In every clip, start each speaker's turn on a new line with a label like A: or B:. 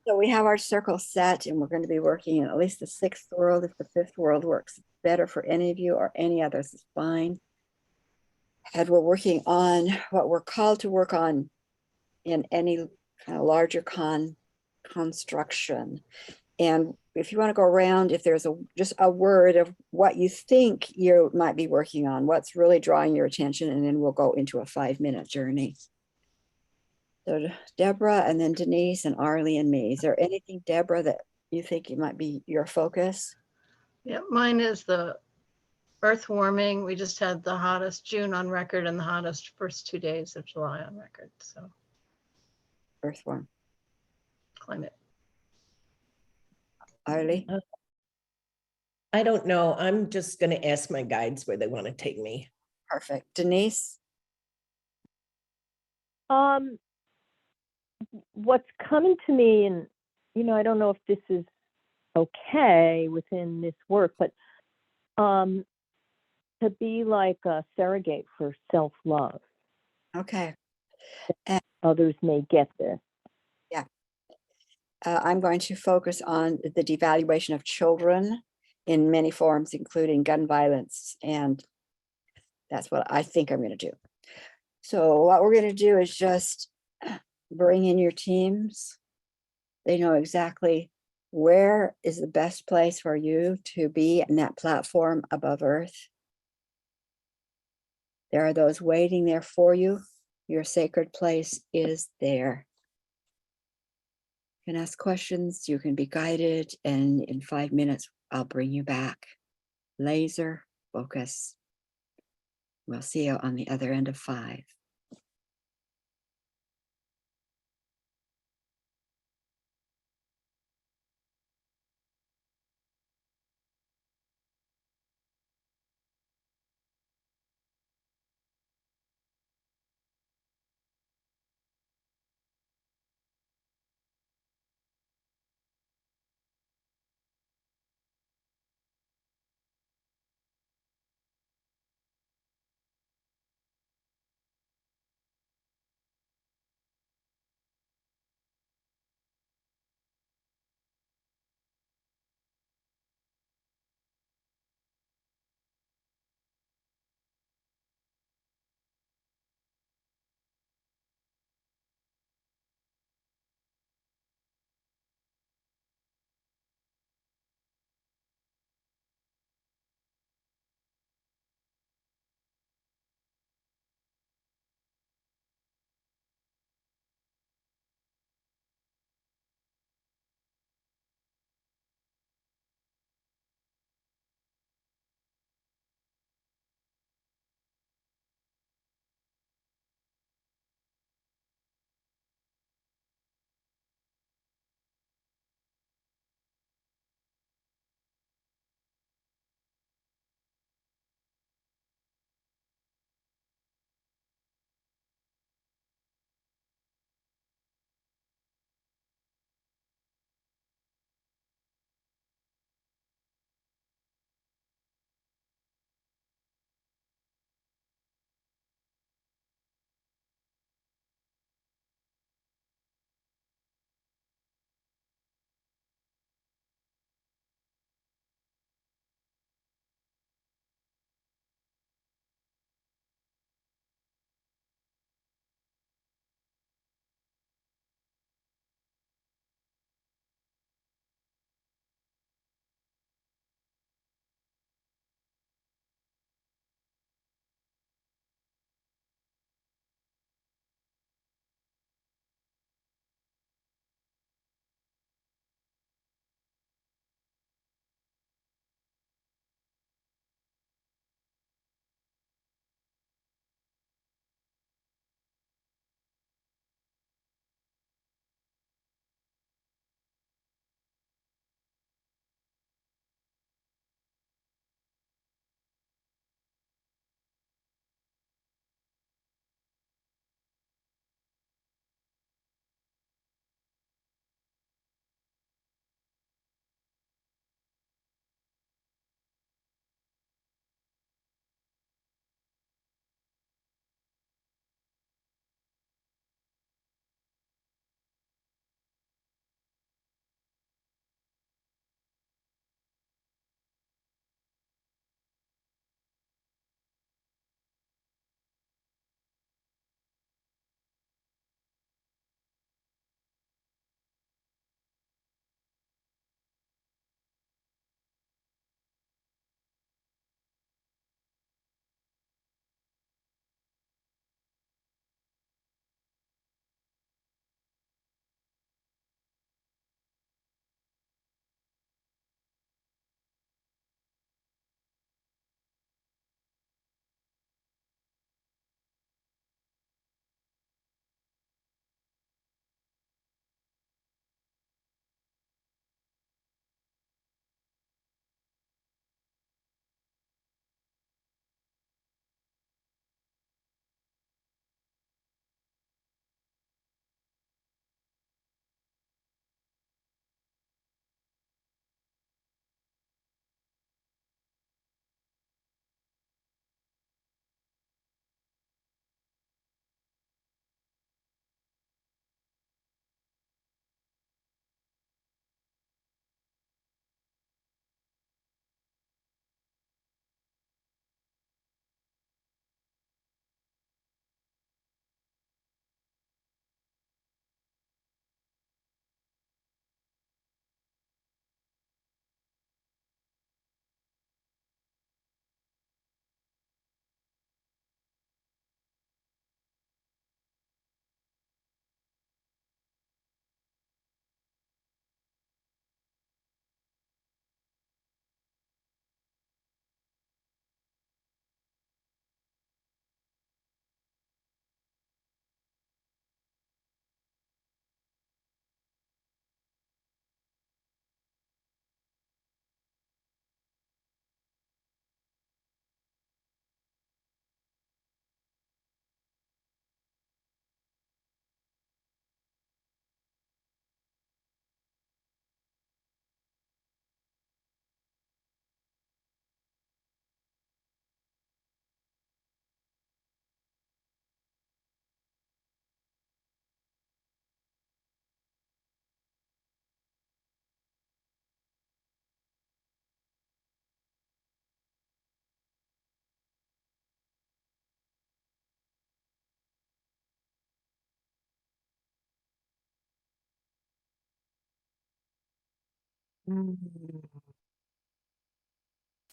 A: So we have our circle set, and we're going to be working in at least the sixth world. If the fifth world works better for any of you or any others, is fine. And we're working on what we're called to work on in any kind of larger construction. And if you want to go around, if there's just a word of what you think you might be working on, what's really drawing your attention, and then we'll go into a 5-minute journey. So Deborah, and then Denise, and Arlie, and me. Is there anything, Deborah, that you think it might be your focus?
B: Yeah, mine is the earth warming. We just had the hottest June on record and the hottest first 2 days of July on record. So
A: Earthworm.
B: climate.
A: Arlie?
C: I don't know. I'm just going to ask my guides where they want to take me.
A: Perfect. Denise?
D: What's coming to me, and I don't know if this is okay within this work, but to be like a surrogate for self-love.
A: Okay.
D: Others may get this.
A: Yeah. I'm going to focus on the devaluation of children in many forms, including gun violence. And that's what I think I'm going to do. So what we're going to do is just bring in your teams. They know exactly where is the best place for you to be in that platform above Earth. There are those waiting there for you. Your sacred place is there. You can ask questions, you can be guided, and in 5 minutes, I'll bring you back. Laser focus. We'll see you on the other end of 5.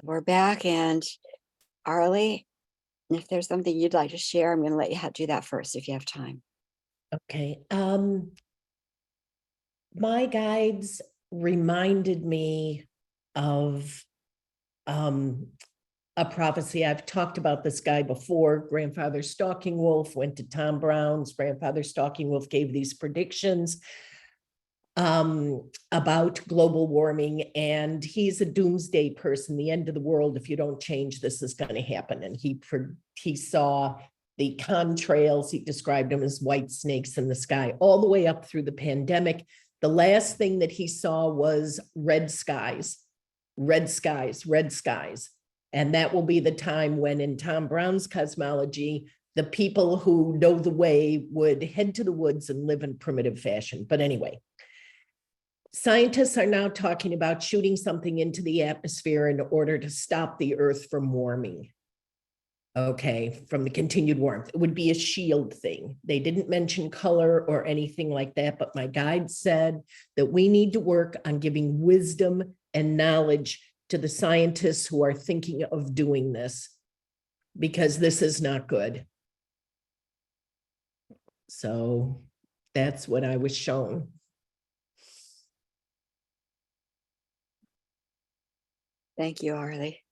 A: We're back, and Arlie, if there's something you'd like to share, I'm going to let you do that first if you have time.
C: Okay. My guides reminded me of a prophecy. I've talked about this guy before. Grandfather Stalking Wolf went to Tom Brown's. Grandfather Stalking Wolf gave these predictions about global warming, and he's a doomsday person. The end of the world, if you don't change, this is going to happen. And he saw the contrails. He described them as white snakes in the sky all the way up through the pandemic. The last thing that he saw was red skies, red skies, red skies. And that will be the time when, in Tom Brown's cosmology, the people who know the way would head to the woods and live in primitive fashion. But anyway, scientists are now talking about shooting something into the atmosphere in order to stop the Earth from warming. Okay, from the continued warmth. It would be a shield thing. They didn't mention color or anything like that, but my guide said that we need to work on giving wisdom and knowledge to the scientists who are thinking of doing this, because this is not good. So that's what I was shown.
A: Thank you, Arlie.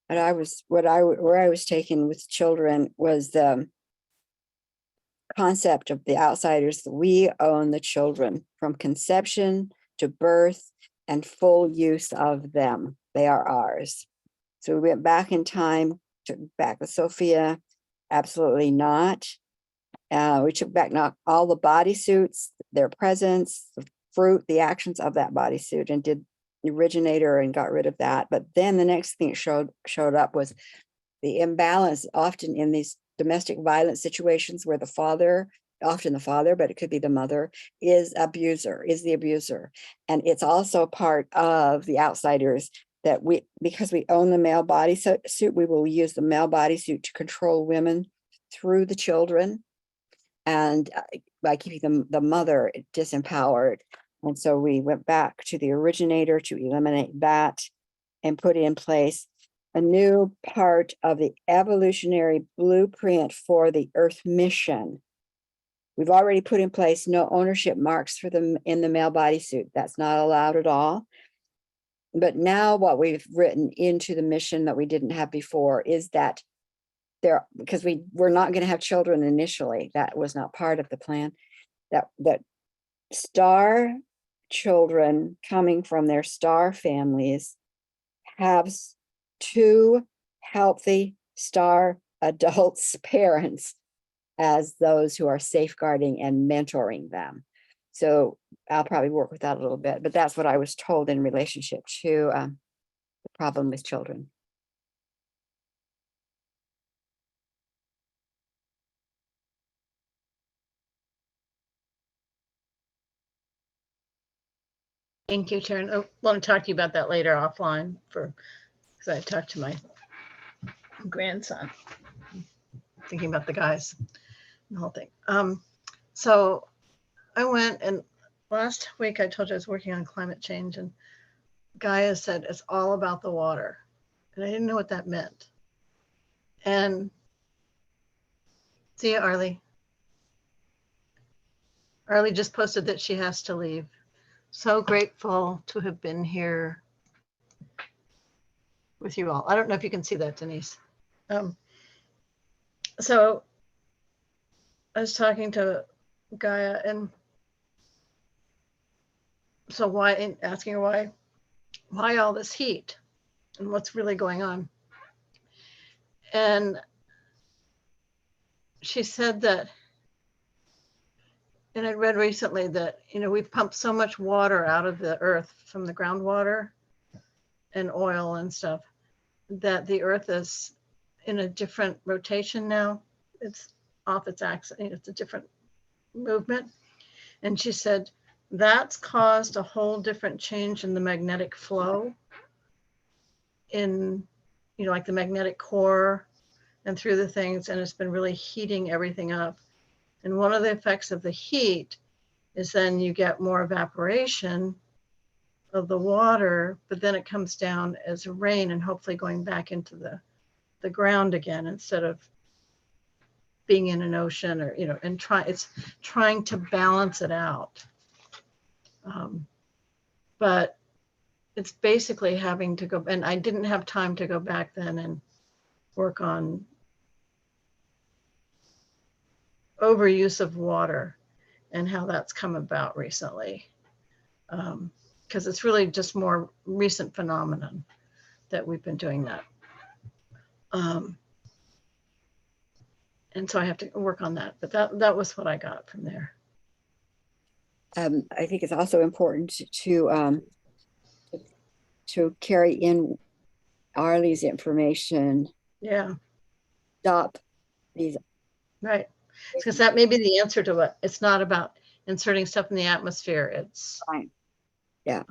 A: Where I was taken with children was the concept of the outsiders. We own the children from conception to birth and full use of them. They are ours. So we went back in time, took back the Sophia. Absolutely not. We took back not all the bodysuits, their presence, the fruit, the actions of that bodysuit, and did the originator and got rid of that. But then the next thing showed up was the imbalance, often in these domestic violence situations where the father, often the father, but it could be the mother, is the abuser. And it's also part of the outsiders that because we own the male bodysuit, we will use the male bodysuit to control women through the children, and by keeping the mother disempowered. And so we went back to the originator to eliminate that and put in place a new part of the evolutionary blueprint for the Earth mission. We've already put in place no ownership marks for them in the male bodysuit. That's not allowed at all. But now what we've written into the mission that we didn't have before is that because we're not going to have children initially, that was not part of the plan, that star children coming from their star families have two healthy star adults parents as those who are safeguarding and mentoring them. So I'll probably work with that a little bit, but that's what I was told in relationship to the problem with children.
B: Thank you, Sharon. I want to talk to you about that later offline because I talked to my grandson, thinking about the guys, the whole thing. So I went, and last week I told you I was working on climate change, and Gaia said it's all about the water. And I didn't know what that meant. And see you, Arlie. Arlie just posted that she has to leave. So grateful to have been here with you all. I don't know if you can see that, Denise. So I was talking to Gaia, and so asking her why all this heat and what's really going on. And she said that, and I read recently that, we've pumped so much water out of the earth from the groundwater and oil and stuff, that the earth is in a different rotation now. It's off its axis, it's a different movement. And she said that's caused a whole different change in the magnetic flow in, like the magnetic core and through the things, and it's been really heating everything up. And one of the effects of the heat is then you get more evaporation of the water, but then it comes down as rain and hopefully going back into the ground again instead of being in an ocean, or, and it's trying to balance it out. But it's basically having to go, and I didn't have time to go back then and work on overuse of water and how that's come about recently. Because it's really just more recent phenomenon that we've been doing that. And so I have to work on that, but that was what I got from there.
A: I think it's also important to carry in Arlie's information,
B: Yeah,
A: stop these.
B: right. Because that may be the answer to it. It's not about inserting stuff in the atmosphere. It's
A: Fine. Yeah.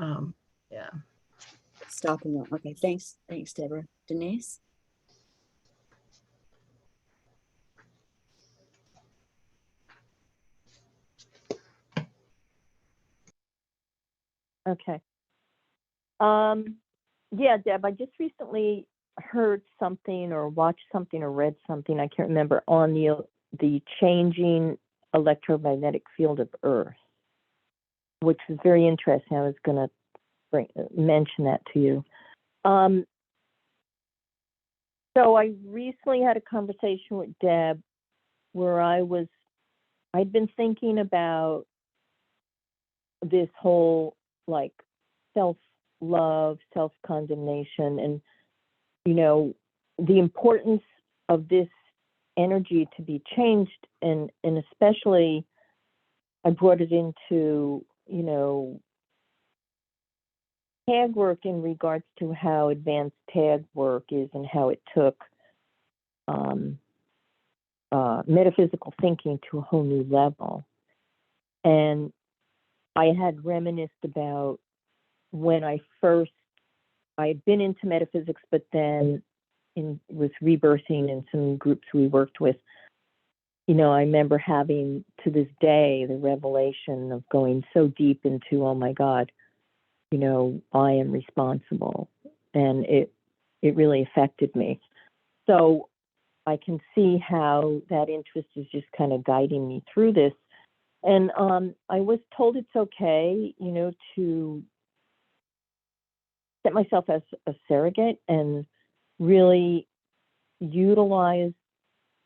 B: Yeah.
A: Stopping them. Okay, thanks, Deborah. Denise?
D: Okay. Yeah, Deb, I just recently heard something or watched something or read something, I can't remember, on the changing electromagnetic field of Earth, which is very interesting. I was going to mention that to you. So I recently had a conversation with Deb where I'd been thinking about this whole like self-love, self-condemnation, and the importance of this energy to be changed, and especially I brought it into tag work in regards to how advanced tag work is and how it took metaphysical thinking to a whole new level. And I had reminisced about when I had been into metaphysics, but then with rebirthing and some groups we worked with, I remember having to this day the revelation of going so deep into, oh my God, I am responsible. And it really affected me. So I can see how that interest is just kind of guiding me through this. And I was told it's okay, to set myself as a surrogate and really utilize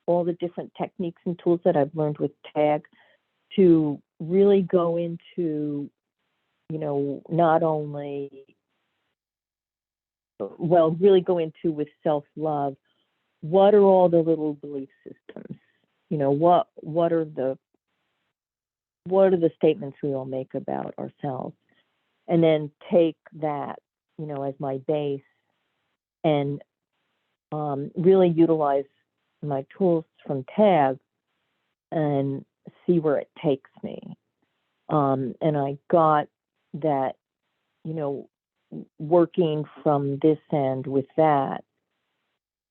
D: all the different techniques and tools that I've learned with TAG to really go into, not only, really go into with self-love, what are all the little belief systems? What are the statements we all make about ourselves? And then take that, as my base and really utilize my tools from TAG and see where it takes me. And I got that, working from this end with that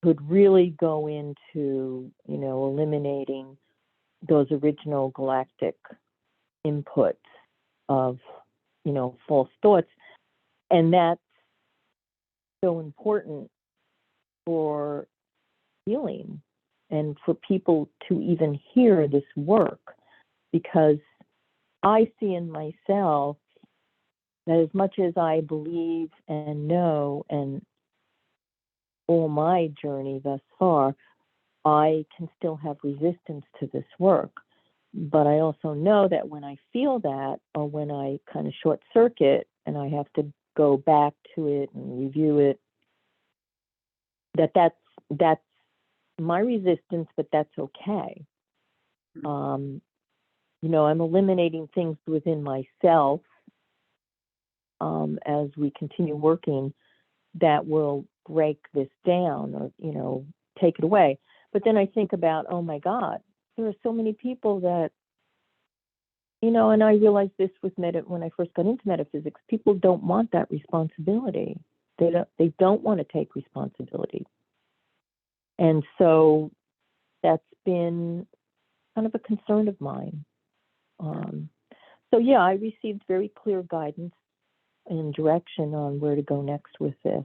D: could really go into, eliminating those original galactic inputs of, false thoughts. And that's so important for healing and for people to even hear this work, because I see in myself that as much as I believe and know, and all my journey thus far, I can still have resistance to this work. But I also know that when I feel that, or when I kind of short circuit and I have to go back to it and review it, that's my resistance, but that's okay. I'm eliminating things within myself as we continue working that will break this down or, take it away. But then I think about, oh my God, there are so many people that, and I realized this with when I first got into metaphysics, people don't want that responsibility. They don't want to take responsibility. And so that's been kind of a concern of mine. So yeah, I received very clear guidance and direction on where to go next with this.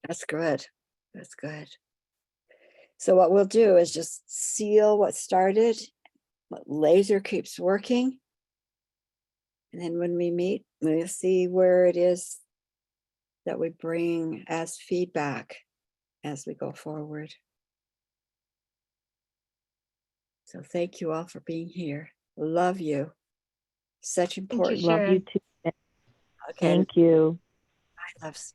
A: That's good. That's good. So what we'll do is just seal what started, what laser keeps working. And then when we meet, we'll see where it is that we bring as feedback as we go forward. So thank you all for being here. Love you. Such important.
B: Sharon.
D: Love you too.
A: Okay.
D: Thank you.
A: Bye, loves.